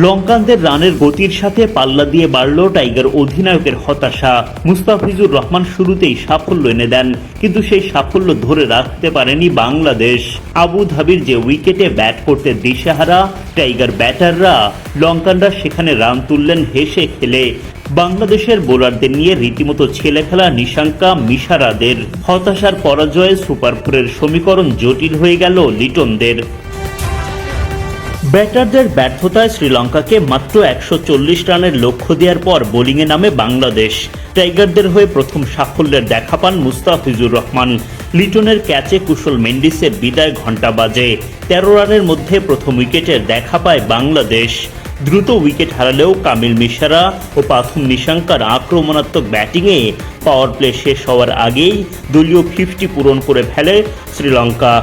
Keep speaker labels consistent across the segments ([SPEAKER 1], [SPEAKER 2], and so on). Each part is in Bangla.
[SPEAKER 1] লঙ্কানদের রানের গতির সাথে পাল্লা দিয়ে বাড়ল টাইগার অধিনায়কের হতাশা। মুস্তাফিজুর রহমান শুরুতেই সাফল্য এনে দেন, কিন্তু সেই সাফল্য ধরে রাখতে পারেনি বাংলাদেশ। আবু ধাবির যে উইকেটে ব্যাট করতে দিশেহারা টাইগার ব্যাটাররা, লঙ্কানরা সেখানে রান তুললেন হেসে খেলে। বাংলাদেশের বোলারদের নিয়ে রীতিমতো ছেলে খেলা নিশাঙ্কা মিশারাদের। হতাশার পরাজয়ে সুপার ফোরের সমীকরণ জটিল হয়ে গেল লিটনদের। ব্যাটারদের ব্যর্থতায় শ্রীলঙ্কাকে মাত্র 140 রানের লক্ষ্য দেওয়ার পর বোলিংয়ে নামে বাংলাদেশ। টাইগারদের হয়ে প্রথম সাফল্যের দেখা পান মুস্তাফিজুর রহমান। লিটনের ক্যাচে কুশল মেন্ডিসের বিদায় ঘণ্টা বাজে। 13 রানের মধ্যে প্রথম উইকেটের দেখা পায় বাংলাদেশ। দ্রুত উইকেট হারালেও কামিল মিশারা ও পাথুম নিশাঙ্কার আক্রমণাত্মক ব্যাটিংয়ে পাওয়ার প্লে শেষ হওয়ার আগেই দলীয় 50 পূরণ করে ফেলে শ্রীলঙ্কা।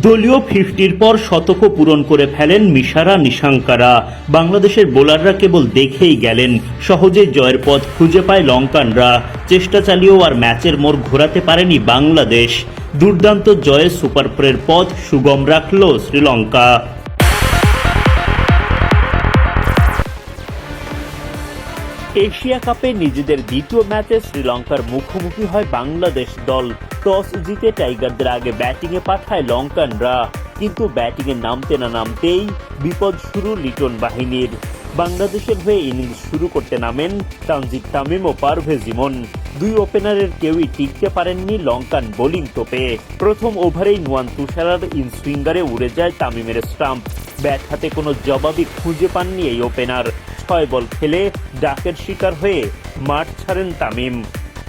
[SPEAKER 1] দলীয় 50-র পর শতকও পূরণ করে ফেলেন মিশারা নিশাঙ্কারা। বাংলাদেশের বোলাররা কেবল দেখেই গেলেন, সহজে জয়ের পথ খুঁজে পায় লঙ্কানরা। চেষ্টা চালিয়েও আর ম্যাচের মোড় ঘোরাতে পারেনি বাংলাদেশ। দুর্দান্ত জয়ে সুপার ফোরের পথ সুগম রাখল শ্রীলঙ্কা। এশিয়া কাপে নিজেদের দ্বিতীয় ম্যাচে শ্রীলঙ্কার মুখোমুখি হয় বাংলাদেশ দল। টস জিতে টাইগারদের আগে ব্যাটিংয়ে পাঠায় লঙ্কানরা, কিন্তু ব্যাটিংয়ে নামতে না নামতেই বিপদ শুরু লিটন বাহিনীর। বাংলাদেশের হয়ে ইনিংস শুরু করতে নামেন তানজিদ তামিম ও পারভেজ ইমন। দুই ওপেনারের কেউই টিকতে পারেননি লঙ্কান বোলিং তোপে। প্রথম ওভারেই নুয়ান তুষারার ইনসুইঙ্গারে উড়ে যায় তামিমের স্টাম্প। ব্যাট হাতে কোনো জবাবই খুঁজে পাননি এই ওপেনার। 6 বল খেলে ডাকের শিকার হয়ে মাঠ ছাড়েন তামিম।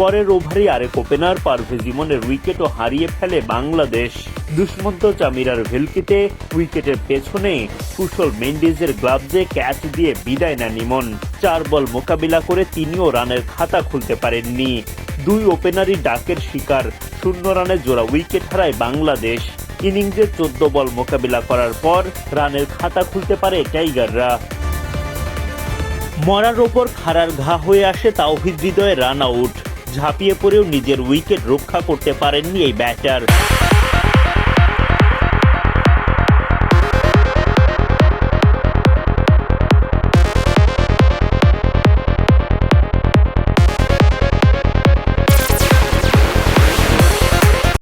[SPEAKER 1] পরের ওভারে আরেক ওপেনার পারভেজ ইমনের উইকেটও হারিয়ে ফেলে বাংলাদেশ। দুষ্মন্ত চামিরার ভেলকিতে উইকেটের পেছনে কুশল মেন্ডিজের গ্লাভসে ক্যাচ দিয়ে বিদায় নেন ইমন। 4 বল মোকাবিলা করে তিনিও রানের খাতা খুলতে পারেননি। দুই ওপেনারই ডাকের শিকার। 0 রানে জোড়া উইকেট হারায় বাংলাদেশ। ইনিংসে 14 বল মোকাবিলা করার পর রানের খাতা খুলতে পারে টাইগাররা। মরার ওপর খাড়ার ঘা হয়ে আসে তাওহিদ হৃদয়ের রান আউট। ঝাঁপিয়ে পড়েও নিজের উইকেট রক্ষা করতে পারেননি এই ব্যাটার।